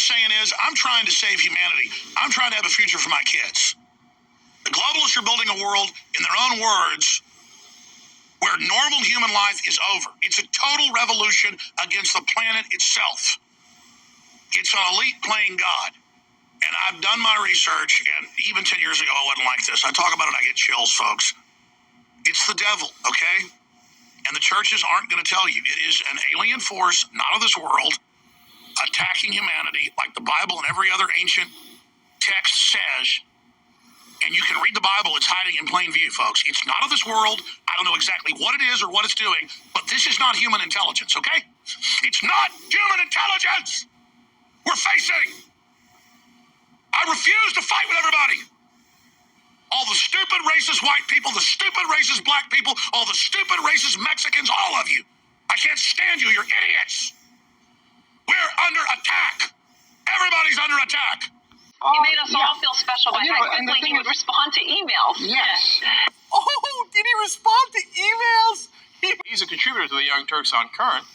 saying is, I'm trying to save humanity. I'm trying to have a future for my kids. The globalists are building a world, in their own words, where normal human life is over. It's a total revolution against the planet itself. It's an elite playing God. And I've done my research, and even 10 years ago, I wasn't like this. I talk about it, I get chills, folks. It's the devil, okay? And the churches aren't going to tell you. It is an alien force, not of this world, attacking humanity like the Bible and every other ancient text says. And you can read the Bible, it's hiding in plain view, folks. It's not of this world. I don't know exactly what it is or what it's doing, but this is not human intelligence, okay? It's not human intelligence we're facing. I refuse to fight with everybody. All the stupid racist white people, the stupid racist black people, all the stupid racist Mexicans, all of you. I can't stand you. You're idiots. We're under attack. Everybody's under attack. He made us all feel special by how quickly he would respond to emails. Yes. Oh, did he respond to emails? He's a contributor to the Young Turks on Current,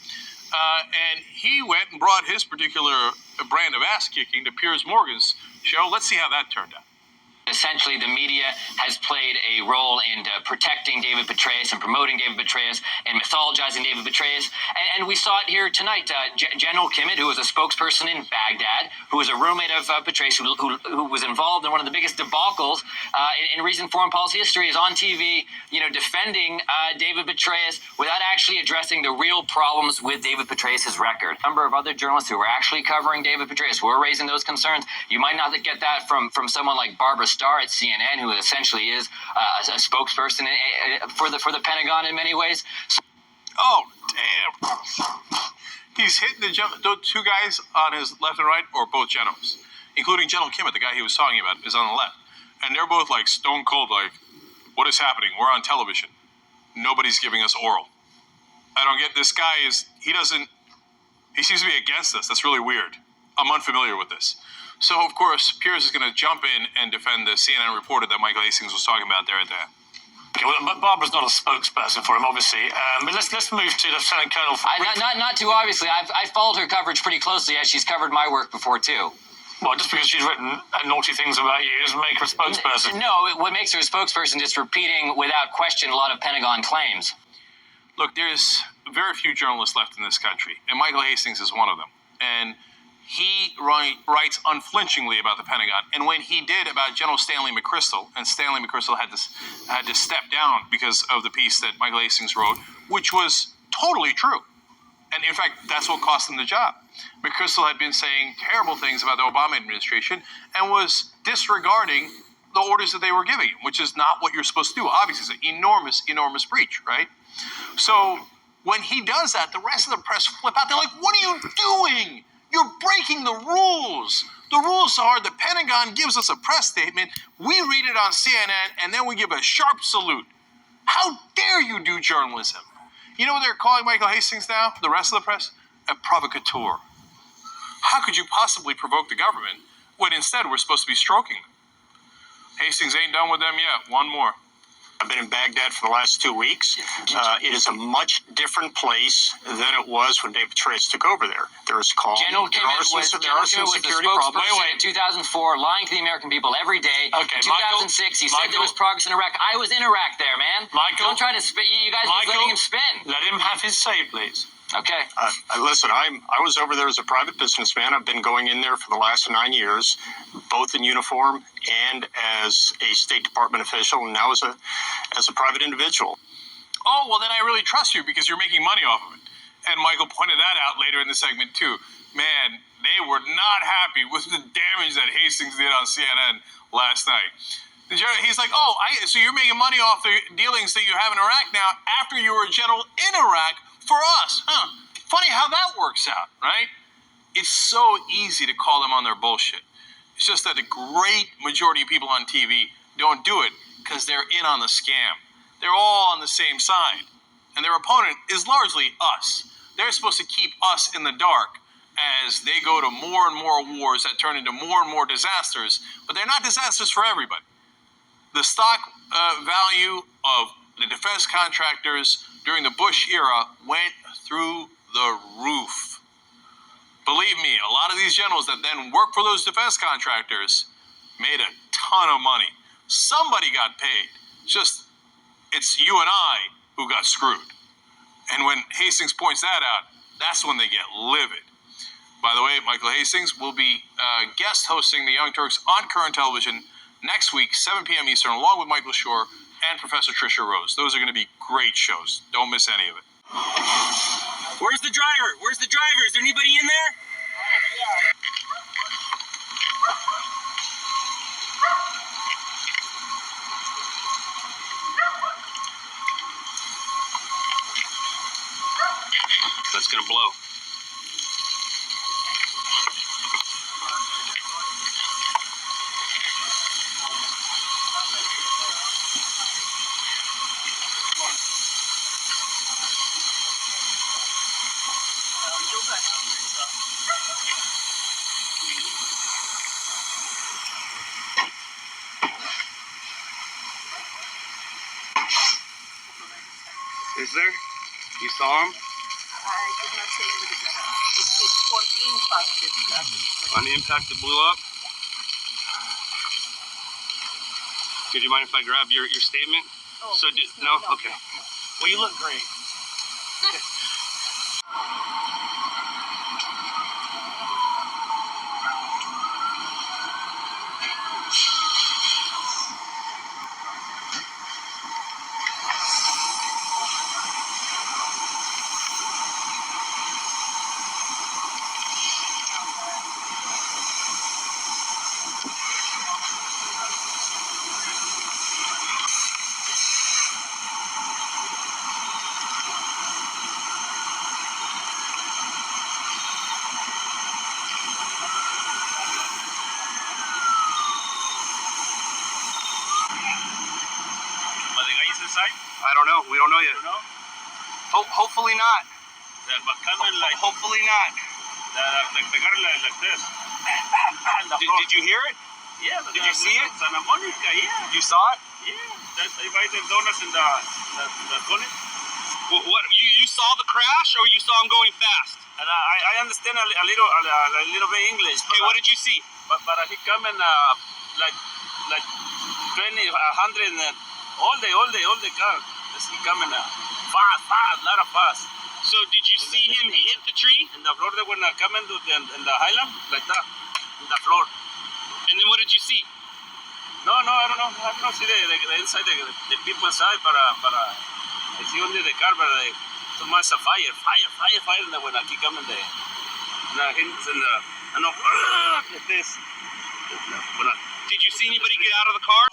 and he went and brought his particular brand of ass-kicking to Piers Morgan's show. Let's see how that turned out. Essentially, the media has played a role in protecting David Petraeus and promoting David Petraeus and mythologizing David Petraeus. And we saw it here tonight. General Kimmett, who was a spokesperson in Baghdad, who was a roommate of Petraeus, who was involved in one of the biggest debacles in recent foreign policy history, is on TV, defending David Petraeus without actually addressing the real problems with David Petraeus' record. A number of other journalists who were actually covering David Petraeus were raising those concerns. You might not get that from someone like Barbara Starr at CNN, who essentially is a spokesperson for the Pentagon in many ways. Oh, damn. He's hitting the two guys on his left and right, or both generals, including General Kimmett, the guy he was talking about, is on the left. And they're both like stone cold, like, what is happening? We're on television. Nobody's giving us oral. I don't get this guy he seems to be against us. That's really weird. I'm unfamiliar with this. So, of course, Piers is going to jump in and defend the CNN reporter that Michael Hastings was talking about there at the end. Okay, well, Barbara's not a spokesperson for him, obviously. But let's move to Lieutenant Colonel. Not too obviously. I've followed her coverage pretty closely, as she's covered my work before too. Well, just because she's written naughty things about you doesn't make her a spokesperson. No, what makes her a spokesperson is repeating without question a lot of Pentagon claims. Look, there's very few journalists left in this country, and Michael Hastings is one of them. And he writes unflinchingly about the Pentagon. And when he did about General Stanley McChrystal, and Stanley McChrystal had to step down because of the piece that Michael Hastings wrote, which was totally true. And in fact, that's what cost him the job. McChrystal had been saying terrible things about the Obama administration and was disregarding the orders that they were giving him, which is not what you're supposed to do. Obviously, it's an enormous, enormous breach, right? So when he does that, the rest of the press flip out. They're like, what are you doing? You're breaking the rules. The rules are the Pentagon gives us a press statement, we read it on CNN, and then we give a sharp salute. How dare you do journalism? You know what they're calling Michael Hastings now, the rest of the press? A provocateur. How could you possibly provoke the government when instead we're supposed to be stroking them? Hastings ain't done with them yet. One more. I've been in Baghdad for the last 2 weeks. It is a much different place than it was when David Petraeus took over there. There is calm. General Kimmett was the spokesperson in 2004, lying to the American people every day. Okay, in 2006, he said there was progress in Iraq. I was in Iraq there, man. Don't try to spin. You guys are letting him spin. Let him have his say, please. Okay. Listen, I was over there as a private businessman. I've been going in there for the last 9 years, both in uniform and as a State Department official, and now as a private individual. Oh, well, then I really trust you because you're making money off of it. And Michael pointed that out later in the segment, too. Man, they were not happy with the damage that Hastings did on CNN last night. He's like, so you're making money off the dealings that you have in Iraq now after you were a general in Iraq for us. Funny how that works out, right? It's so easy to call them on their bullshit. It's just that the great majority of people on TV don't do it because they're in on the scam. They're all on the same side. And their opponent is largely us. They're supposed to keep us in the dark as they go to more and more wars that turn into more and more disasters. But they're not disasters for everybody. The stock value of the defense contractors during the Bush era went through the roof. Believe me, a lot of these generals that then work for those defense contractors made a ton of money. Somebody got paid. It's you and I who got screwed. And when Hastings points that out, that's when they get livid. By the way, Michael Hastings will be guest hosting the Young Turks on Current Television next week, 7 p.m. Eastern, along with Michael Shore and Professor Tricia Rose. Those are going to be great shows. Don't miss any of it. Where's the driver? Where's the driver? Is there anybody in there? That's gonna blow. Is there? You saw him? I did not say anybody got up. It's on impact that happened. On the impact it blew up? Could you mind if I grab your statement? Oh, So please, no? Okay. Well, you look great. I don't know. We don't know yet. No? Hopefully not. But coming like Hopefully not. like this. Did you hear it? Yeah. Did you see it? Santa Monica, yeah. You saw it? Yeah. They buy the donuts in the Coney. What? You saw the crash, or you saw him going fast? And I understand a little bit English. But, Okay, what did you see? But he coming like 20, 100, and all the car. He coming fast, a lot of fast. So did you see him hit the tree? In the floor, they were coming to in the highland like that, in the floor. And then what did you see? No, I don't know. I don't see the inside, the people inside, but I see only the car, but too much of fire, and then when I keep coming, the hints and I know like this. Did you see anybody get out of the car?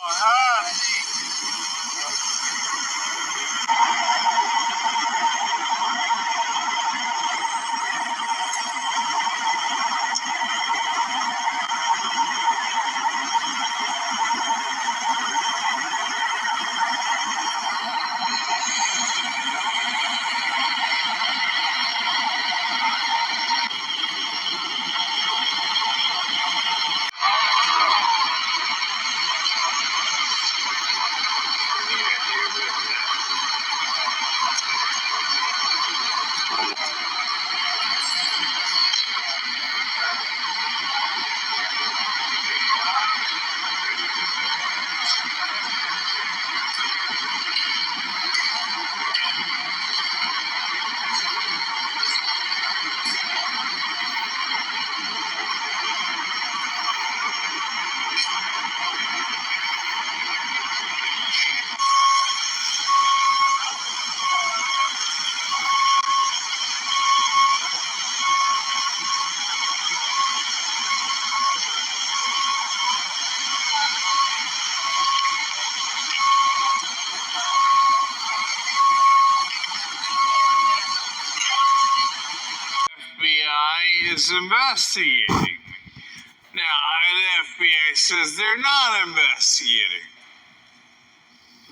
FBI is investigating. Now, the FBI says they're not investigating.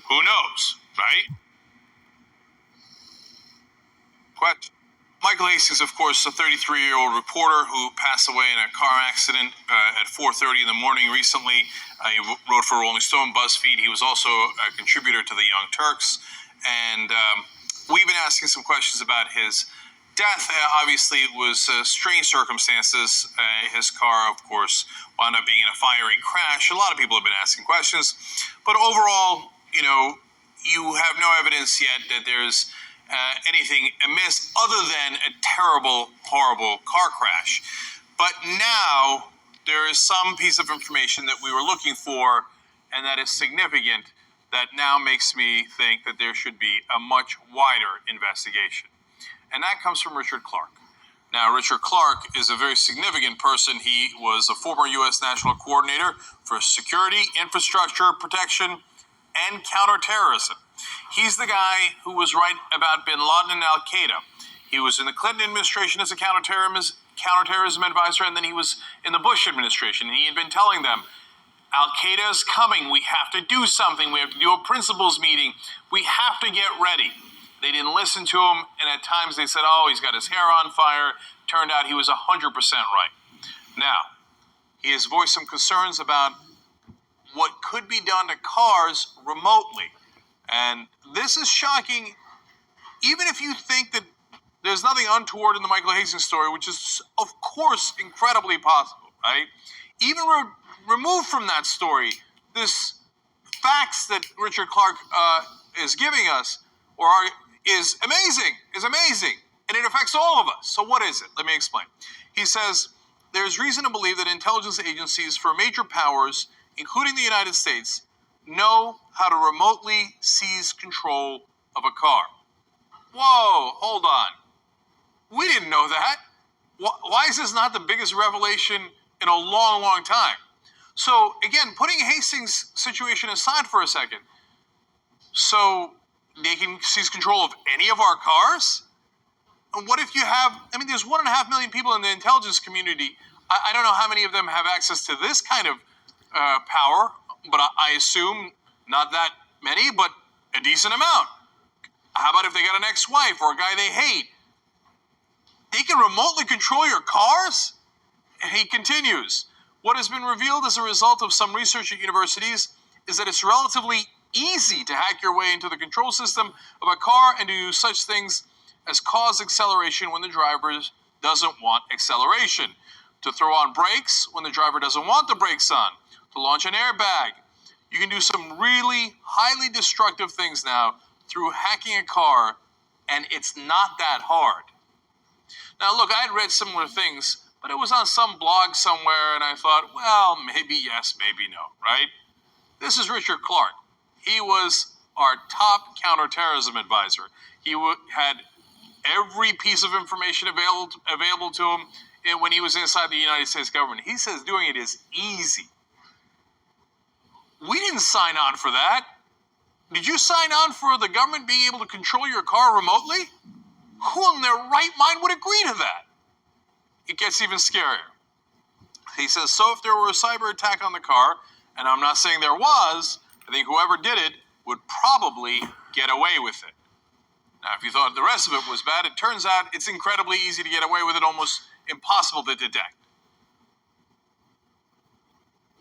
Who knows, right? Question. Michael Hastings, of course, a 33-year-old reporter who passed away in a car accident at 4:30 in the morning recently. He wrote for Rolling Stone, BuzzFeed. He was also a contributor to the Young Turks. And we've been asking some questions about his death obviously was strange circumstances. His car, of course, wound up being in a fiery crash. A lot of people have been asking questions, but overall, you have no evidence yet that there's anything amiss other than a terrible, horrible car crash. But now there is some piece of information that we were looking for, and that is significant, that now makes me think that there should be a much wider investigation. And that comes from Richard Clark. Now, Richard Clark is a very significant person. He was a former U.S. National Coordinator for Security, Infrastructure Protection, and Counterterrorism. He's the guy who was right about bin Laden and Al-Qaeda. He was in the Clinton administration as a counterterrorism advisor, and then he was in the Bush administration. And he had been telling them, Al-Qaeda is coming. We have to do something. We have to do a principals meeting. We have to get ready. They didn't listen to him, and at times they said, oh, he's got his hair on fire. Turned out he was 100% right. Now, he has voiced some concerns about what could be done to cars remotely. And this is shocking, even if you think that there's nothing untoward in the Michael Hastings story, which is, of course, incredibly possible, right? Even removed from that story, this facts that Richard Clark is giving us is amazing, and it affects all of us. So what is it? Let me explain. He says, there's reason to believe that intelligence agencies for major powers, including the United States, know how to remotely seize control of a car. Whoa, hold on. We didn't know that. Why is this not the biggest revelation in a long, long time? So, again, putting Hastings' situation aside for a second, so they can seize control of any of our cars? And what if you have, there's 1.5 million people in the intelligence community. I don't know how many of them have access to this kind of power, but I assume not that many, but a decent amount. How about if they got an ex-wife or a guy they hate? They can remotely control your cars? And he continues, what has been revealed as a result of some research at universities is that it's relatively easy to hack your way into the control system of a car and to do such things as cause acceleration when the driver doesn't want acceleration, to throw on brakes when the driver doesn't want the brakes on, to launch an airbag. You can do some really highly destructive things now through hacking a car, and it's not that hard. Now, look, I had read similar things, but it was on some blog somewhere, and I thought, well, maybe yes, maybe no, right? This is Richard Clark. He was our top counterterrorism advisor. He had every piece of information available to him when he was inside the United States government. He says doing it is easy. We didn't sign on for that. Did you sign on for the government being able to control your car remotely? Who in their right mind would agree to that? It gets even scarier. He says, so if there were a cyber attack on the car, and I'm not saying there was, I think whoever did it would probably get away with it. Now, if you thought the rest of it was bad, it turns out it's incredibly easy to get away with it, almost impossible to detect.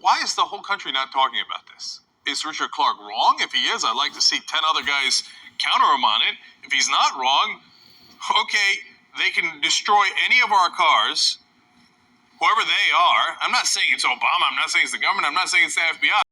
Why is the whole country not talking about this? Is Richard Clark wrong? If he is, I'd like to see 10 other guys counter him on it. If he's not wrong, okay, they can destroy any of our cars, whoever they are. I'm not saying it's Obama. I'm not saying it's the government. I'm not saying it's the FBI.